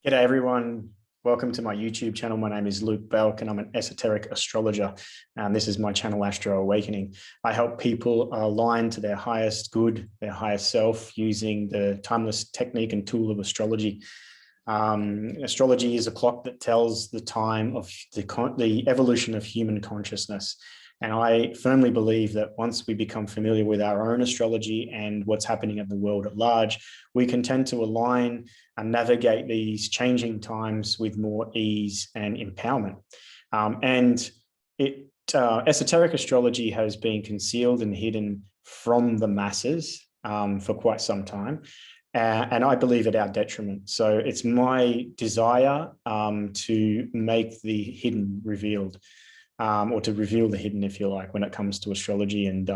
G'day everyone. Welcome to my YouTube channel. My name is Luke Belk and I'm an esoteric astrologer. And this is my channel, Astro Awakening. I help people align to their highest good, their highest self, using the timeless technique and tool of astrology. Astrology is a clock that tells the time of the evolution of human consciousness. And I firmly believe that once we become familiar with our own astrology and what's happening in the world at large, we can tend to align and navigate these changing times with more ease and empowerment. Esoteric astrology has been concealed and hidden from the masses for quite some time. And I believe at our detriment. So it's my desire to make the hidden revealed. Or to reveal the hidden, if you like, when it comes to astrology and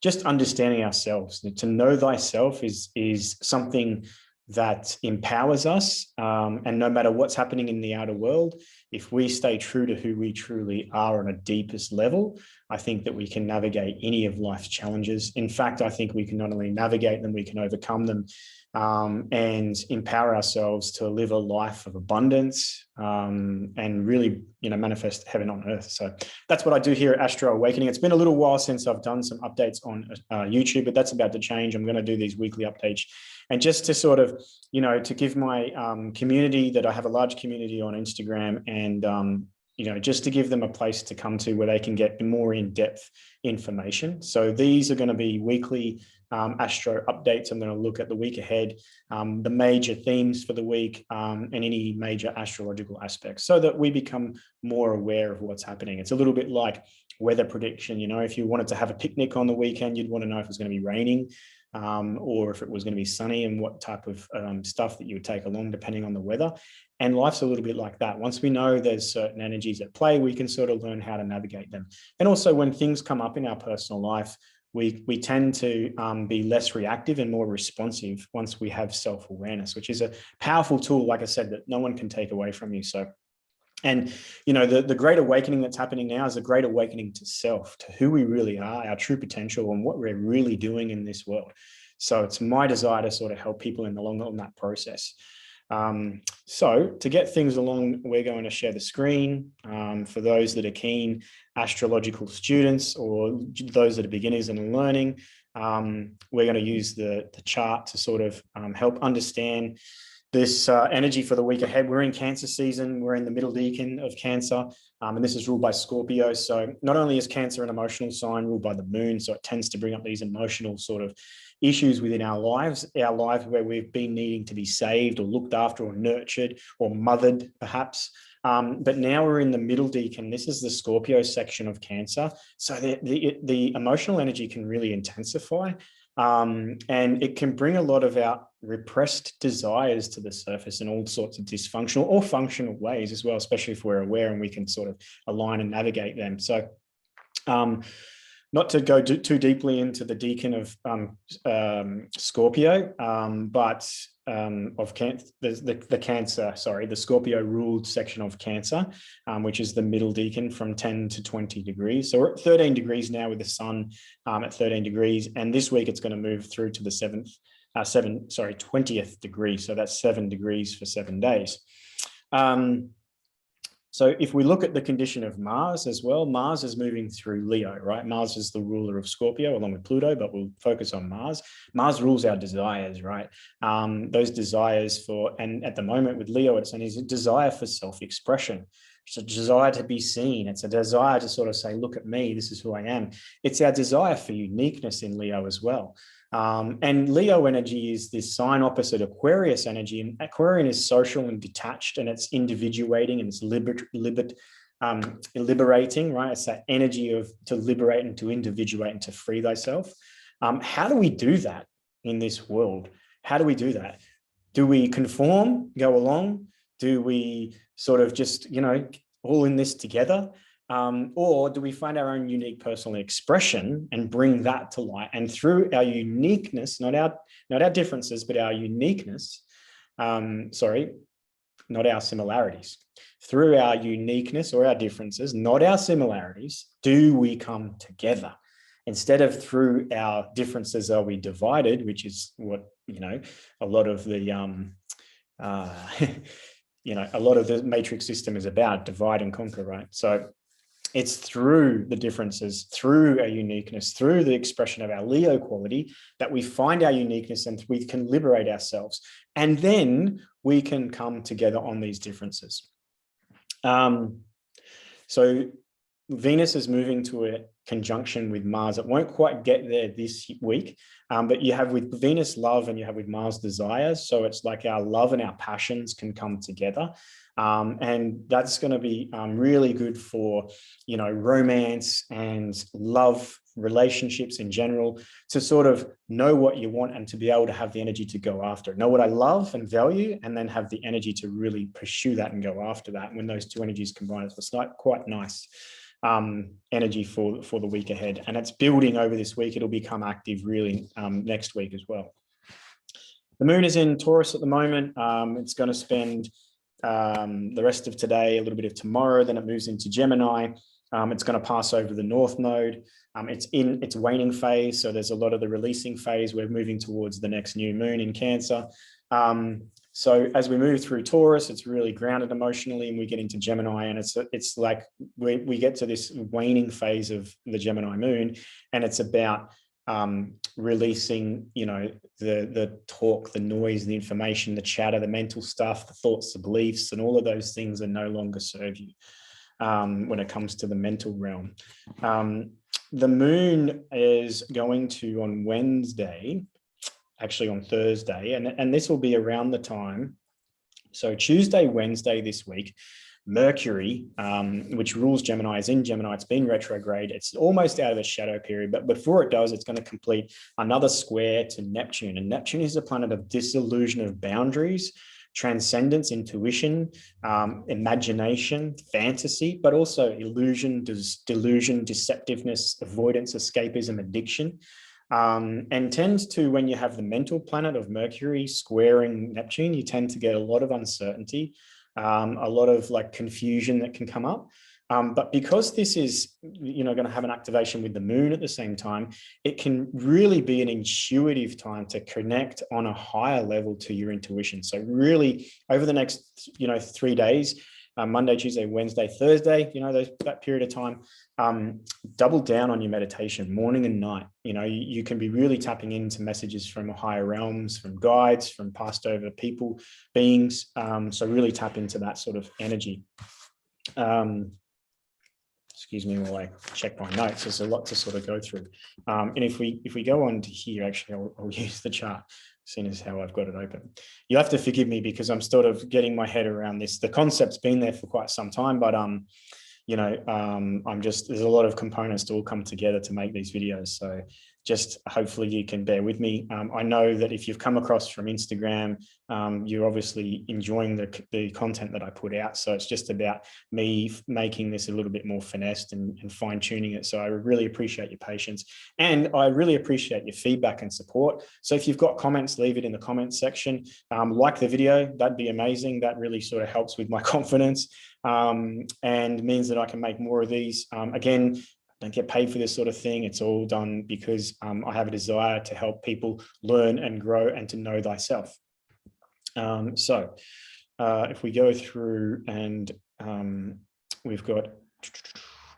just understanding ourselves. To know thyself is something that empowers us. And no matter what's happening in the outer world, if we stay true to who we truly are on a deepest level, I think that we can navigate any of life's challenges. In fact, I think we can not only navigate them, we can overcome them. And empower ourselves to live a life of abundance and really, manifest heaven on earth. So that's what I do here at Astro Awakening. It's been a little while since I've done some updates on YouTube, but that's about to change. I'm going to do these weekly updates. And just to sort of, to give my community, that I have a large community on Instagram, and just to give them a place to come to where they can get more in-depth information. So these are going to be weekly Astro updates. I'm going to look at the week ahead, the major themes for the week, and any major astrological aspects, so that we become more aware of what's happening. It's a little bit like weather prediction. If you wanted to have a picnic on the weekend, you'd want to know if it was going to be raining or if it was going to be sunny, and what type of stuff that you would take along depending on the weather. And life's a little bit like that. Once we know there's certain energies at play, we can sort of learn how to navigate them. And also when things come up in our personal life, we tend to be less reactive and more responsive once we have self-awareness, which is a powerful tool, like I said, that no one can take away from you. So, and the great awakening that's happening now is a great awakening to self, to who we really are, our true potential, and what we're really doing in this world. So it's my desire to sort of help people on that process. So to get things along, we're going to share the screen for those that are keen astrological students, or those that are beginners and learning. We're going to use the chart to sort of help understand this energy for the week ahead. We're in Cancer season. We're in the middle decan of Cancer, and this is ruled by Scorpio. So not only is Cancer an emotional sign ruled by the moon, so it tends to bring up these emotional sort of issues within our lives where we've been needing to be saved or looked after or nurtured or mothered, perhaps. But now we're in the middle decan. This is the Scorpio section of Cancer. So the emotional energy can really intensify. And it can bring a lot of our repressed desires to the surface in all sorts of dysfunctional or functional ways as well, especially if we're aware and we can sort of align and navigate them. So not to go too deeply into the decan of Scorpio, but of the Scorpio ruled section of Cancer, which is the middle decan from 10 to 20 degrees. So we're at 13 degrees now with the sun at 13 degrees. And this week it's going to move through to the 20th degree. So that's 7 degrees for 7 days. So if we look at the condition of Mars as well, Mars is moving through Leo, right? Mars is the ruler of Scorpio along with Pluto, but we'll focus on Mars. Mars rules our desires, right? Those desires and at the moment with Leo, it's a desire for self-expression. It's a desire to be seen. It's a desire to sort of say, look at me, this is who I am. It's our desire for uniqueness in Leo as well. And Leo energy is this sign opposite Aquarius energy, and Aquarian is social and detached, and it's individuating and it's liberating, right? It's that energy to liberate and to individuate and to free thyself. How do we do that in this world? How do we do that? Do we conform, go along? Do we sort of just, all in this together? Or do we find our own unique personal expression and bring that to light? And through our uniqueness, not our differences, but our uniqueness, not our similarities. Through our uniqueness or our differences, not our similarities, do we come together? Instead of through our differences are we divided, which is what, a lot of the you know, a lot of the matrix system is about divide and conquer, right? So it's through the differences, through our uniqueness, through the expression of our Leo quality that we find our uniqueness and we can liberate ourselves. And then we can come together on these differences. So Venus is moving to a conjunction with Mars. It won't quite get there this week, but you have with Venus love and you have with Mars desires. So it's like our love and our passions can come together. And that's going to be really good for, you know, romance and love relationships in general, to sort of know what you want and to be able to have the energy to go after it. Know what I love and value, and then have the energy to really pursue that and go after that. And when those two energies combine, it's like quite nice energy for the week ahead. And it's building over this week. It'll become active really next week as well. The moon is in Taurus at the moment. It's going to spend the rest of today, a little bit of tomorrow, then it moves into Gemini. It's going to pass over the North Node. It's in its waning phase, so there's a lot of the releasing phase. We're moving towards the next new moon in Cancer. So as we move through Taurus, it's really grounded emotionally, and we get into Gemini, and it's like we get to this waning phase of the Gemini moon, and it's about releasing, you know, the talk, the noise, the information, the chatter, the mental stuff, the thoughts, the beliefs, and all of those things that no longer serve you when it comes to the mental realm. The moon is going to, on Wednesday, actually on Thursday, and this will be around the time. So Tuesday, Wednesday this week, Mercury, which rules Gemini, is in Gemini. It's been retrograde. It's almost out of the shadow period, but before it does, it's going to complete another square to Neptune. And Neptune is a planet of disillusion of boundaries, transcendence, intuition, imagination, fantasy, but also illusion, delusion, deceptiveness, avoidance, escapism, addiction. And tends to, when you have the mental planet of Mercury squaring Neptune, you tend to get a lot of uncertainty, a lot of like confusion that can come up. But because this is, you know, going to have an activation with the moon at the same time, it can really be an intuitive time to connect on a higher level to your intuition. So really over the next, you know, 3 days, Monday, Tuesday, Wednesday, Thursday, you know, that period of time, double down on your meditation morning and night. You know, you can be really tapping into messages from higher realms, from guides, from passed over people, beings. So really tap into that sort of energy. Excuse me while I check my notes. There's a lot to sort of go through. And if we go on to here, actually, I'll use the chart, seeing as how I've got it open. You'll have to forgive me because I'm sort of getting my head around this. The concept's been there for quite some time, but you know, there's a lot of components to all come together to make these videos. So just hopefully you can bear with me. I know that if you've come across from Instagram, you're obviously enjoying the content that I put out. So it's just about me making this a little bit more finessed and fine tuning it. So I really appreciate your patience, and I really appreciate your feedback and support. So if you've got comments, leave it in the comments section. Like the video, that'd be amazing. That really sort of helps with my confidence and means that I can make more of these. Again, don't get paid for this sort of thing. It's all done because I have a desire to help people learn and grow and to know thyself. So if we go through and we've got,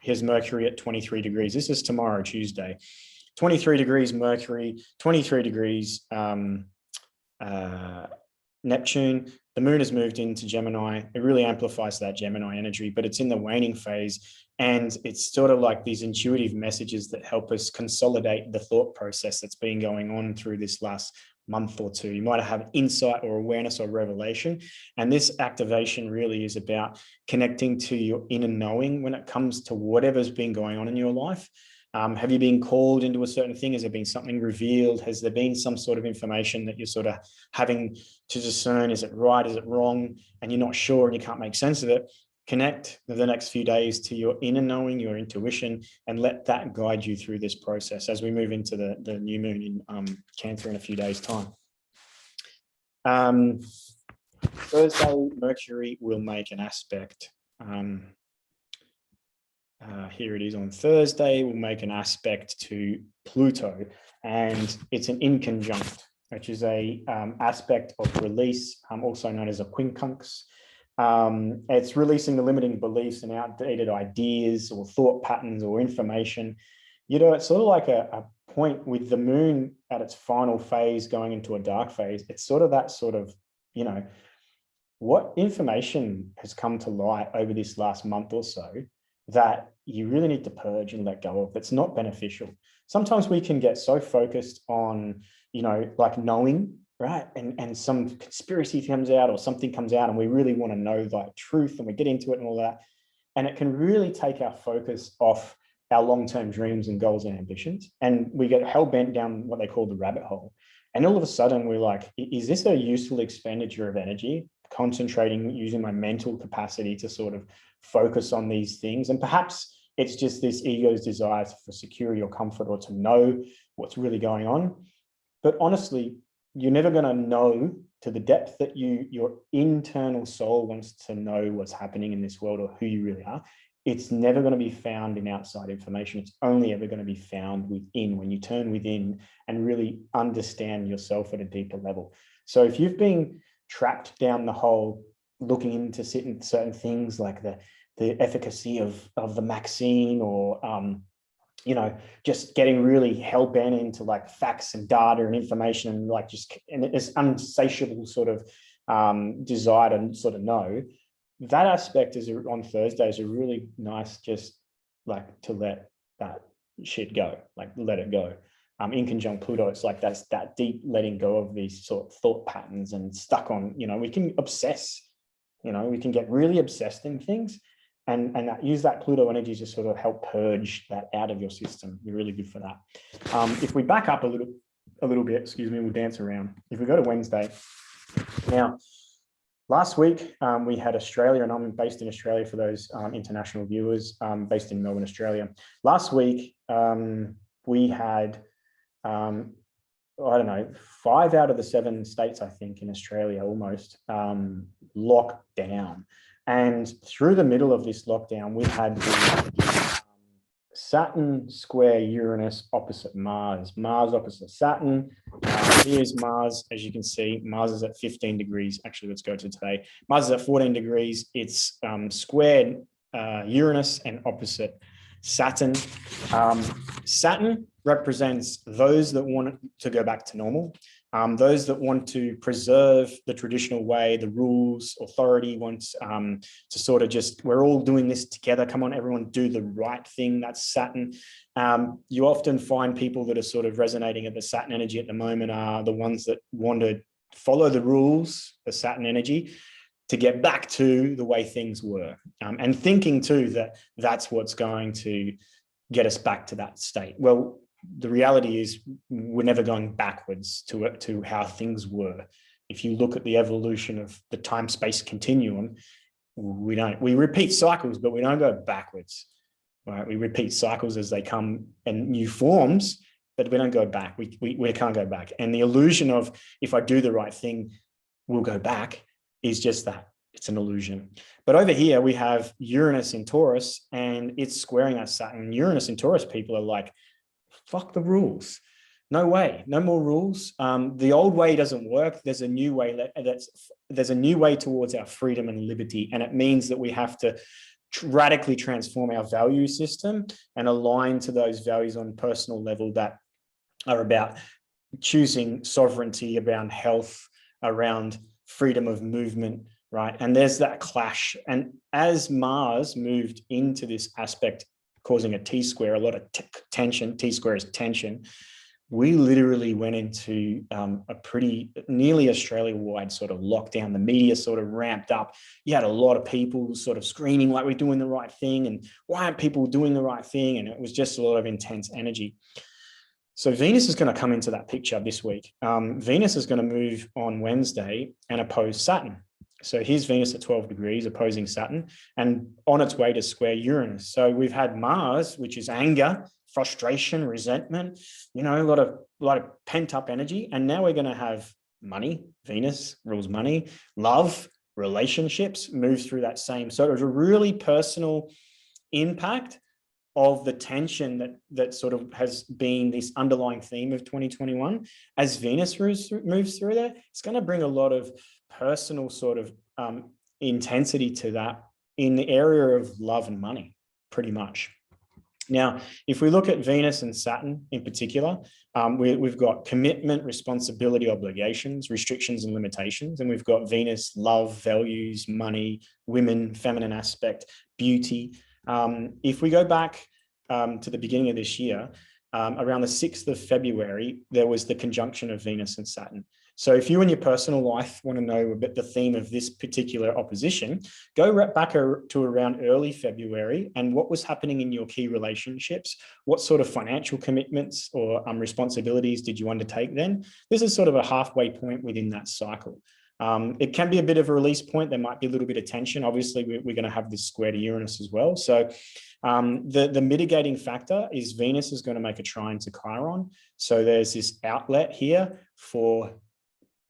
here's Mercury at 23 degrees. This is tomorrow, Tuesday. 23 degrees Mercury, 23 degrees Neptune. The moon has moved into Gemini. It really amplifies that Gemini energy, but it's in the waning phase. And it's sort of like these intuitive messages that help us consolidate the thought process that's been going on through this last month or two. You might have insight or awareness or revelation. And this activation really is about connecting to your inner knowing when it comes to whatever's been going on in your life. Have you been called into a certain thing? Has there been something revealed? Has there been some sort of information that you're sort of having to discern? Is it right? Is it wrong? And you're not sure and you can't make sense of it. Connect the next few days to your inner knowing, your intuition, and let that guide you through this process as we move into the new moon in Cancer in a few days' time. Thursday, Mercury will make an aspect. Here it is on Thursday, we'll make an aspect to Pluto, and it's an inconjunct. which is a aspect of release, also known as a quincunx. It's releasing the limiting beliefs and outdated ideas or thought patterns or information. You know, it's sort of like a point with the moon at its final phase going into a dark phase. It's sort of that sort of, you know, what information has come to light over this last month or so that you really need to purge and let go of. That's not beneficial. Sometimes we can get so focused on, you know, like knowing, right? And some conspiracy comes out or something comes out and we really want to know like truth and we get into it and all that. And it can really take our focus off our long-term dreams and goals and ambitions. And we get hell bent down what they call the rabbit hole. And all of a sudden we're like, is this a useful expenditure of energy? Concentrating, using my mental capacity to sort of focus on these things. And perhaps it's just this ego's desire for security or comfort or to know what's really going on. But honestly, you're never going to know to the depth that your internal soul wants to know what's happening in this world or who you really are. It's never going to be found in outside information. It's only ever going to be found within, when you turn within and really understand yourself at a deeper level. So if you've been trapped down the hole looking into certain things like the efficacy of the vaccine or you know, just getting really hell-bent into like facts and data and information and like and this unsatiable sort of desire to sort of know, that aspect is on Thursdays are really nice, just like to let that shit go, like let it go. In conjunct Pluto, it's like that's that deep letting go of these sort of thought patterns and stuck on, you know, we can obsess, you know, we can get really obsessed in things and use that Pluto energy to sort of help purge that out of your system. You're really good for that. If we back up a little bit, excuse me, we'll dance around. If we go to Wednesday, now, last week we had Australia, and I'm based in Australia for those international viewers, based in Melbourne, Australia. Last week we had I don't know, 5 out of the 7 states, I think, in Australia almost locked down. And through the middle of this lockdown, we had the Saturn square Uranus opposite Mars, Mars opposite Saturn. Here's Mars, as you can see, Mars is at 15 degrees. Actually, let's go to today. Mars is at 14 degrees. It's squared Uranus and opposite Saturn. Saturn represents those that want to go back to normal, those that want to preserve the traditional way, the rules, authority wants to sort of just, we're all doing this together. Come on, everyone, do the right thing. That's Saturn. You often find people that are sort of resonating at the Saturn energy at the moment are the ones that want to follow the rules, the Saturn energy, to get back to the way things were, and thinking too that that's what's going to get us back to that state. Well, the reality is we're never going backwards to how things were. If you look at the evolution of the time-space continuum, we repeat cycles, but we don't go backwards, right? We repeat cycles as they come in new forms, but we don't go back. We can't go back. And the illusion of, if I do the right thing, we'll go back, is just that. It's an illusion. But over here, we have Uranus in Taurus, and it's squaring us Saturn. Uranus in Taurus people are like, fuck the rules. No way, no more rules. The old way doesn't work. There's a new way there's a new way towards our freedom and liberty. And it means that we have to radically transform our value system and align to those values on a personal level that are about choosing sovereignty, around health, around freedom of movement, right? And there's that clash. And as Mars moved into this aspect, causing a T-square, a lot of tension, T-square is tension, we literally went into a pretty nearly Australia-wide sort of lockdown. The media sort of ramped up. You had a lot of people sort of screaming like we're doing the right thing, and why aren't people doing the right thing? And it was just a lot of intense energy. So Venus is going to come into that picture this week. Venus is going to move on Wednesday and oppose Saturn. So here's Venus at 12 degrees opposing Saturn and on its way to square Uranus. So we've had Mars, which is anger, frustration, resentment, you know, a lot of pent up energy. And now we're going to have money. Venus rules money, love, relationships moves through that same. So it was a really personal impact of the tension that sort of has been this underlying theme of 2021, as Venus moves through there, it's going to bring a lot of personal sort of intensity to that in the area of love and money, pretty much. Now, if we look at Venus and Saturn in particular, we've got commitment, responsibility, obligations, restrictions, and limitations. And we've got Venus, love, values, money, women, feminine aspect, beauty. If we go back to the beginning of this year, around the 6th of February, there was the conjunction of Venus and Saturn. So if you in your personal life want to know a bit the theme of this particular opposition, go right back to around early February and what was happening in your key relationships. What sort of financial commitments or responsibilities did you undertake then? This is sort of a halfway point within that cycle. It can be a bit of a release point. There might be a little bit of tension. Obviously, we're going to have this square to Uranus as well. So the mitigating factor is Venus is going to make a trine to Chiron. So there's this outlet here for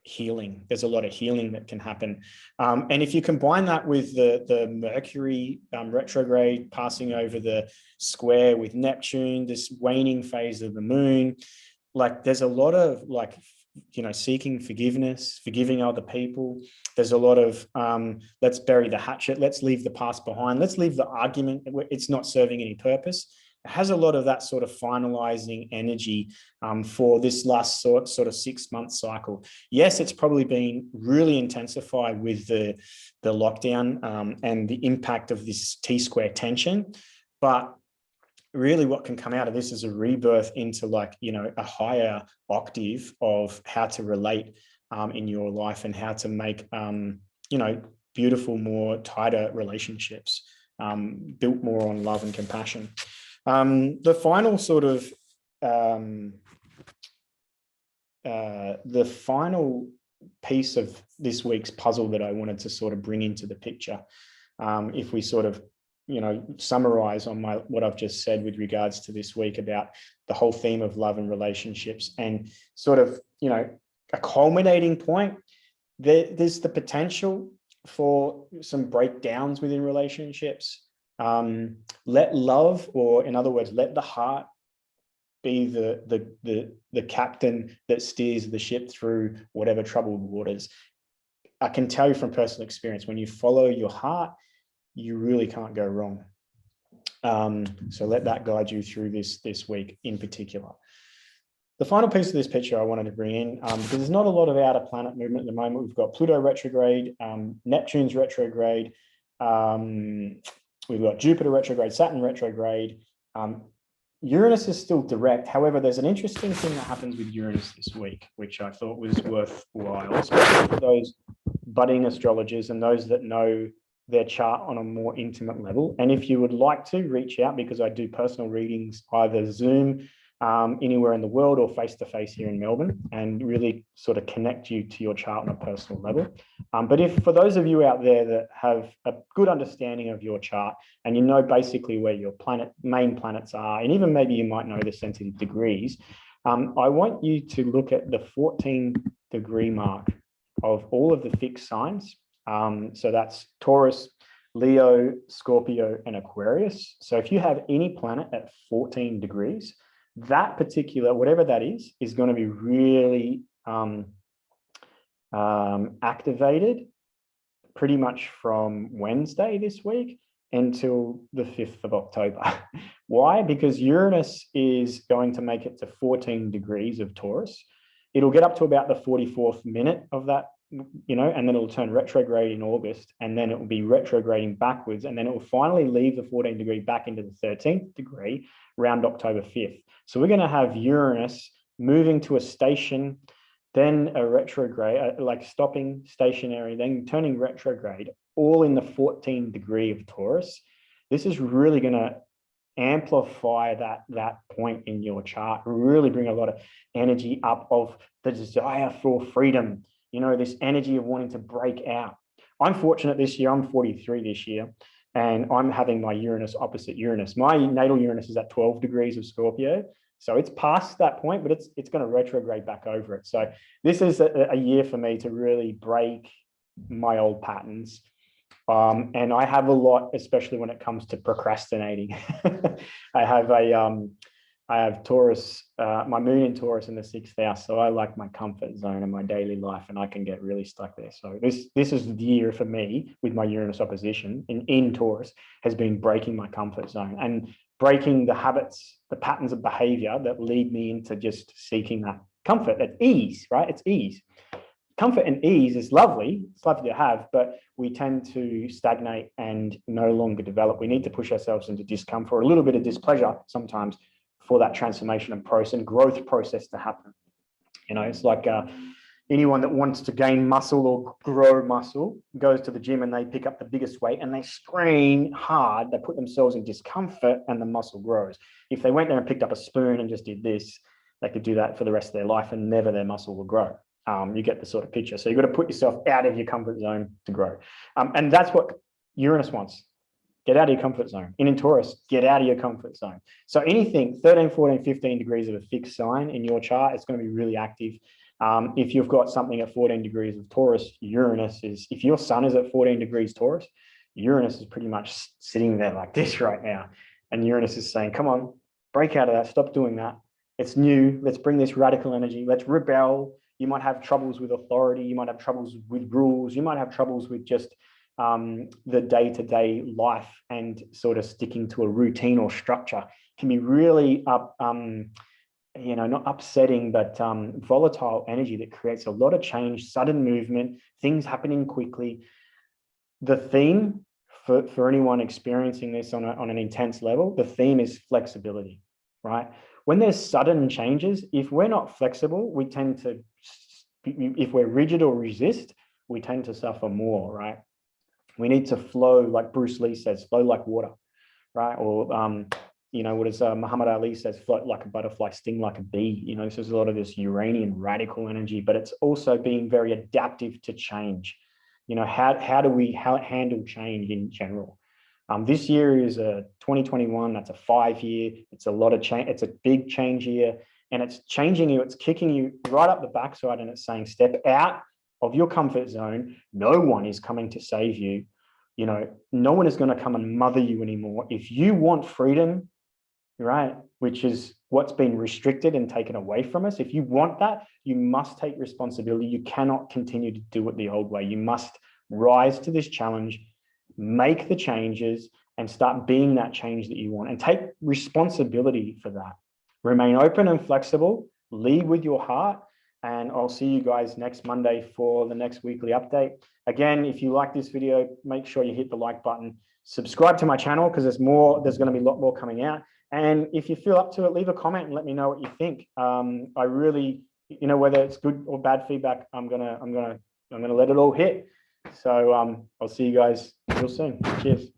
healing. There's a lot of healing that can happen. And if you combine that with the Mercury retrograde passing over the square with Neptune, this waning phase of the moon, like there's a lot of like, you know, seeking forgiveness, forgiving other people. There's a lot of let's bury the hatchet, let's leave the past behind, let's leave the argument, it's not serving any purpose. It has a lot of that sort of finalizing energy for this last sort of 6-month cycle. Yes, it's probably been really intensified with the lockdown and the impact of this T-square tension, but really what can come out of this is a rebirth into, like, you know, a higher octave of how to relate in your life and how to make, you know, beautiful, more tighter relationships built more on love and compassion. The final sort of, the final piece of this week's puzzle that I wanted to sort of bring into the picture, if we sort of, you know, summarize on what I've just said with regards to this week about the whole theme of love and relationships and sort of, you know, a culminating point, there's the potential for some breakdowns within relationships. Let love, or in other words, let the heart be the captain that steers the ship through whatever troubled waters. I can tell you from personal experience, when you follow your heart, you really can't go wrong. So let that guide you through this week in particular. The final piece of this picture I wanted to bring in, because there's not a lot of outer planet movement at the moment. We've got Pluto retrograde, Neptune's retrograde, we've got Jupiter retrograde, Saturn retrograde. Uranus is still direct. However, there's an interesting thing that happens with Uranus this week, which I thought was worthwhile, especially for those budding astrologers and those that know their chart on a more intimate level. And if you would like to reach out, because I do personal readings, either Zoom, anywhere in the world, or face-to-face here in Melbourne, and really sort of connect you to your chart on a personal level. But if for those of you out there that have a good understanding of your chart and you know basically where your main planets are, and even maybe you might know the sensitive degrees, I want you to look at the 14-degree mark of all of the fixed signs. So that's Taurus, Leo, Scorpio, and Aquarius. So if you have any planet at 14 degrees, that particular, whatever that is going to be really activated pretty much from Wednesday this week until the 5th of October. Why? Because Uranus is going to make it to 14 degrees of Taurus. It'll get up to about the 44th minute of that, you know, and then it'll turn retrograde in August, and then it will be retrograding backwards, and then it will finally leave the 14th degree back into the 13th degree around October 5th. So we're going to have Uranus moving to a station, then a retrograde, like stopping stationary, then turning retrograde, all in the 14th degree of Taurus. This is really going to amplify that point in your chart, really bring a lot of energy up of the desire for freedom, you know, this energy of wanting to break out. I'm fortunate this year, I'm 43 this year, and I'm having my Uranus opposite Uranus. My natal Uranus is at 12 degrees of Scorpio. So it's past that point, but it's going to retrograde back over it. So this is a year for me to really break my old patterns, And I have a lot, especially when it comes to procrastinating. I have Taurus, my moon in Taurus in the 6th house. So I like my comfort zone in my daily life, and I can get really stuck there. So this is the year for me with my Uranus opposition in Taurus has been breaking my comfort zone and breaking the habits, the patterns of behavior that lead me into just seeking that comfort, that ease, right? It's ease. Comfort and ease is lovely. It's lovely to have, but we tend to stagnate and no longer develop. We need to push ourselves into discomfort, a little bit of displeasure sometimes for that transformation and process and growth process to happen. You know, it's like anyone that wants to gain muscle or grow muscle goes to the gym and they pick up the biggest weight and they strain hard. They put themselves in discomfort and the muscle grows. If they went there and picked up a spoon and just did this, they could do that for the rest of their life and never their muscle will grow. You get the sort of picture. So you've got to put yourself out of your comfort zone to grow. And that's what Uranus wants. Get out of your comfort zone. In Taurus, get out of your comfort zone. So anything 13, 14, 15 degrees of a fixed sign in your chart, it's going to be really active. If you've got something at 14 degrees of Taurus, Uranus is, if your sun is at 14 degrees Taurus, Uranus is pretty much sitting there like this right now. And Uranus is saying, come on, break out of that. Stop doing that. It's new. Let's bring this radical energy. Let's rebel. You might have troubles with authority. You might have troubles with rules. You might have troubles with just the day-to-day life and sort of sticking to a routine or structure. Can be really not upsetting, but volatile energy that creates a lot of change, sudden movement, things happening quickly. The theme for anyone experiencing this on an intense level, the theme is flexibility, right? When there's sudden changes, if we're not flexible, we tend to, if we're rigid or resist, we tend to suffer more, right? We need to flow, like Bruce Lee says, flow like water, right? Or, what does Muhammad Ali says, float like a butterfly, sting like a bee. This is a lot of this Uranian radical energy, but it's also being very adaptive to change. How do we handle change in general? This year is a 2021. That's a 5-year. It's a lot of change. It's a big change year, and it's changing you. It's kicking you right up the backside, and it's saying, step out of your comfort zone. No one is coming to save you. No one is going to come and mother you anymore. If you want freedom, right, which is what's been restricted and taken away from us, if you want that, you must take responsibility. You cannot continue to do it the old way. You must rise to this challenge, make the changes, and start being that change that you want, and take responsibility for that. Remain open and flexible, lead with your heart, and I'll see you guys next Monday for the next weekly update. Again, if you like this video, make sure you hit the like button, subscribe to my channel because there's going to be a lot more coming out. And if you feel up to it, leave a comment and let me know what you think. I really, whether it's good or bad feedback, I'm gonna let it all hit. So I'll see you guys real soon. Cheers.